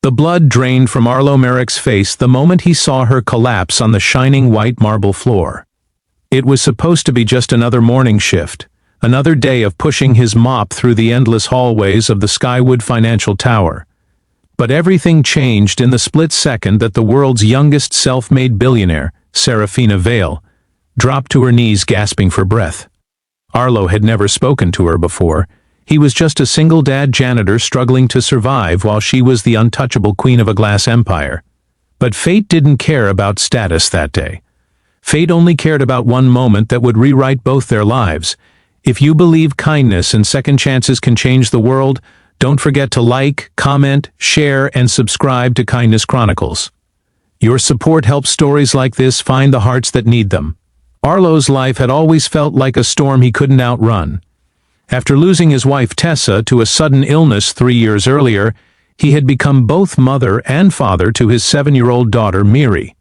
The blood drained from Arlo Merrick's face the moment he saw her collapse on the shining white marble floor. It was supposed to be just another morning shift, another day of pushing his mop through the endless hallways of the Skywood Financial Tower. But everything changed in the split second that the world's youngest self-made billionaire, Serafina Vale, dropped to her knees gasping for breath. Arlo had never spoken to her before. He was just a single dad janitor struggling to survive while she was the untouchable queen of a glass empire. But fate didn't care about status that day. Fate only cared about one moment that would rewrite both their lives. If you believe kindness and second chances can change the world, don't forget to like, comment, share, and subscribe to Kindness Chronicles. Your support helps stories like this find the hearts that need them. Arlo's life had always felt like a storm he couldn't outrun. After losing his wife Tessa to a sudden illness 3 years earlier, he had become both mother and father to his 7-year-old daughter Miri.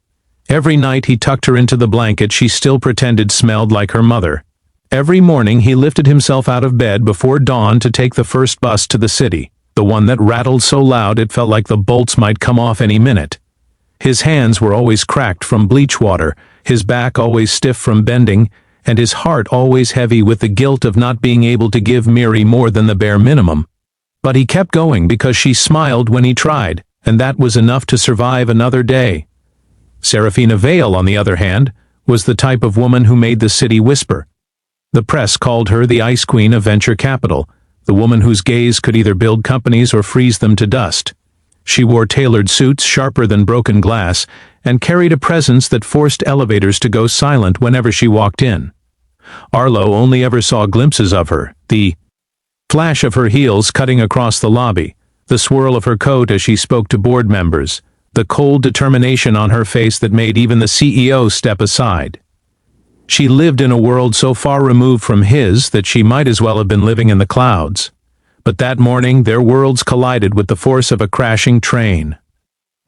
Every night he tucked her into the blanket she still pretended smelled like her mother. Every morning he lifted himself out of bed before dawn to take the first bus to the city, the one that rattled so loud it felt like the bolts might come off any minute. His hands were always cracked from bleach water, his back always stiff from bending, and his heart always heavy with the guilt of not being able to give Miri more than the bare minimum. But he kept going because she smiled when he tried, and that was enough to survive another day. Serafina Vale, on the other hand, was the type of woman who made the city whisper. The press called her the Ice Queen of venture capital, the woman whose gaze could either build companies or freeze them to dust. She wore tailored suits sharper than broken glass and carried a presence that forced elevators to go silent whenever she walked in. Arlo only ever saw glimpses of her, the flash of her heels cutting across the lobby, the swirl of her coat as she spoke to board members, the cold determination on her face that made even the CEO step aside. She lived in a world so far removed from his that she might as well have been living in the clouds. But that morning their worlds collided with the force of a crashing train.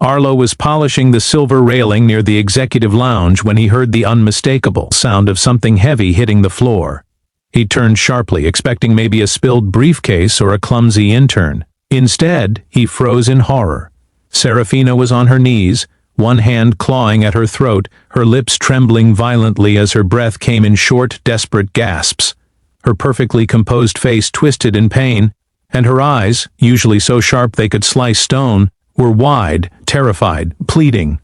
Arlo was polishing the silver railing near the executive lounge when he heard the unmistakable sound of something heavy hitting the floor. He turned sharply, expecting maybe a spilled briefcase or a clumsy intern. Instead, he froze in horror. Serafina was on her knees, one hand clawing at her throat, her lips trembling violently as her breath came in short, desperate gasps. Her perfectly composed face twisted in pain, and her eyes, usually so sharp they could slice stone, were wide, terrified, pleading.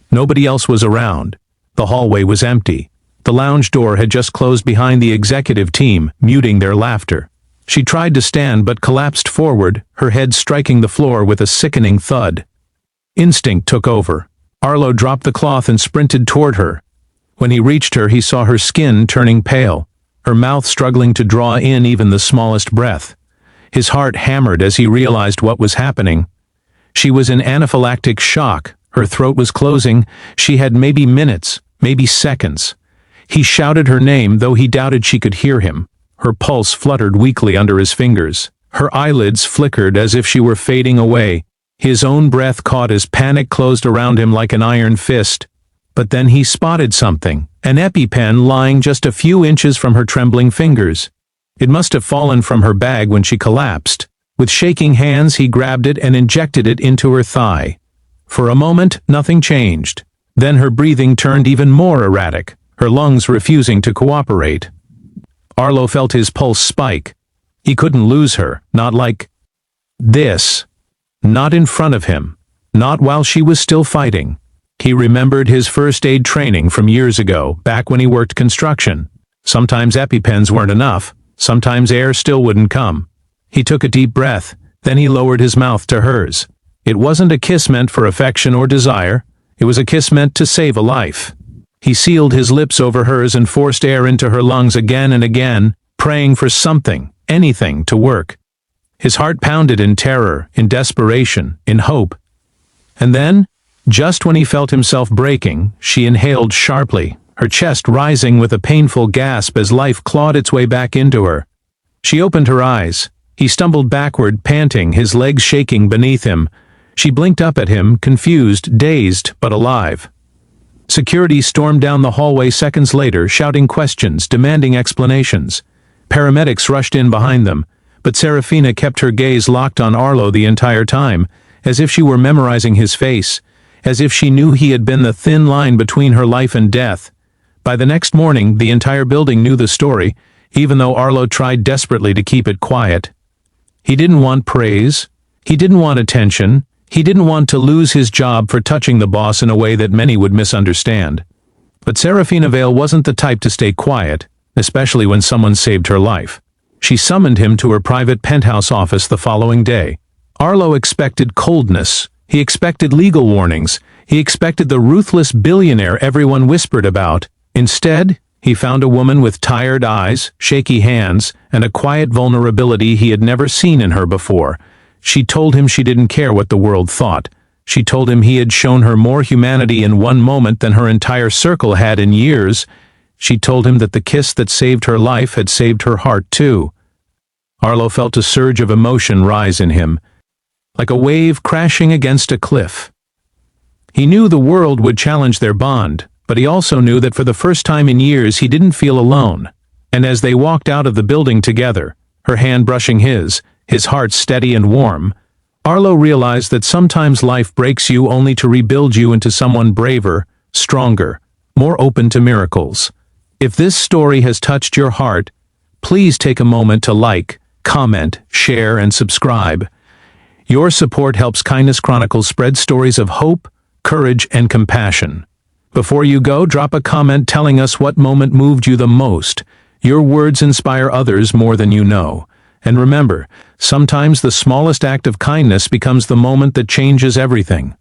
Nobody else was around. The hallway was empty. The lounge door had just closed behind the executive team, muting their laughter. She tried to stand but collapsed forward, her head striking the floor with a sickening thud. Instinct took over. Arlo dropped the cloth and sprinted toward her. When he reached her, he saw her skin turning pale, her mouth struggling to draw in even the smallest breath. His heart hammered as he realized what was happening. She was in anaphylactic shock. Her throat was closing. She had maybe minutes, maybe seconds. He shouted her name, though he doubted she could hear him. Her pulse fluttered weakly under his fingers. Her eyelids flickered as if she were fading away. His own breath caught as panic closed around him like an iron fist. But then he spotted something, an EpiPen lying just a few inches from her trembling fingers. It must have fallen from her bag when she collapsed. With shaking hands, he grabbed it and injected it into her thigh. For a moment, nothing changed. Then her breathing turned even more erratic, her lungs refusing to cooperate. Arlo felt his pulse spike. He couldn't lose her, not like this. Not in front of him. Not while she was still fighting. He remembered his first aid training from years ago, back when he worked construction. Sometimes EpiPens weren't enough. Sometimes air still wouldn't come. He took a deep breath, then he lowered his mouth to hers. It wasn't a kiss meant for affection or desire. It was a kiss meant to save a life. He sealed his lips over hers and forced air into her lungs again and again, praying for something, anything, to work. His heart pounded in terror, in desperation, in hope. And then, just when he felt himself breaking, she inhaled sharply, her chest rising with a painful gasp as life clawed its way back into her. She opened her eyes. He stumbled backward, panting, his legs shaking beneath him. She blinked up at him, confused, dazed, but alive. Security stormed down the hallway seconds later, shouting questions, demanding explanations. Paramedics rushed in behind them, but Serafina kept her gaze locked on Arlo the entire time, as if she were memorizing his face, as if she knew he had been the thin line between her life and death. By the next morning, the entire building knew the story, even though Arlo tried desperately to keep it quiet. He didn't want praise. He didn't want attention. He didn't want to lose his job for touching the boss in a way that many would misunderstand. But Serafina Vale wasn't the type to stay quiet, especially when someone saved her life. She summoned him to her private penthouse office the following day. Arlo expected coldness. He expected legal warnings. He expected the ruthless billionaire everyone whispered about. Instead, he found a woman with tired eyes, shaky hands, and a quiet vulnerability he had never seen in her before. She told him she didn't care what the world thought. She told him he had shown her more humanity in one moment than her entire circle had in years. She told him that the kiss that saved her life had saved her heart too. Arlo felt a surge of emotion rise in him, like a wave crashing against a cliff. He knew the world would challenge their bond, but he also knew that for the first time in years he didn't feel alone. And as they walked out of the building together, her hand brushing his heart steady and warm, Arlo realized that sometimes life breaks you only to rebuild you into someone braver, stronger, more open to miracles. If this story has touched your heart, please take a moment to like, comment, share, and subscribe. Your support helps Kindness Chronicles spread stories of hope, courage, and compassion. Before you go, drop a comment telling us what moment moved you the most. Your words inspire others more than you know. And remember, sometimes the smallest act of kindness becomes the moment that changes everything.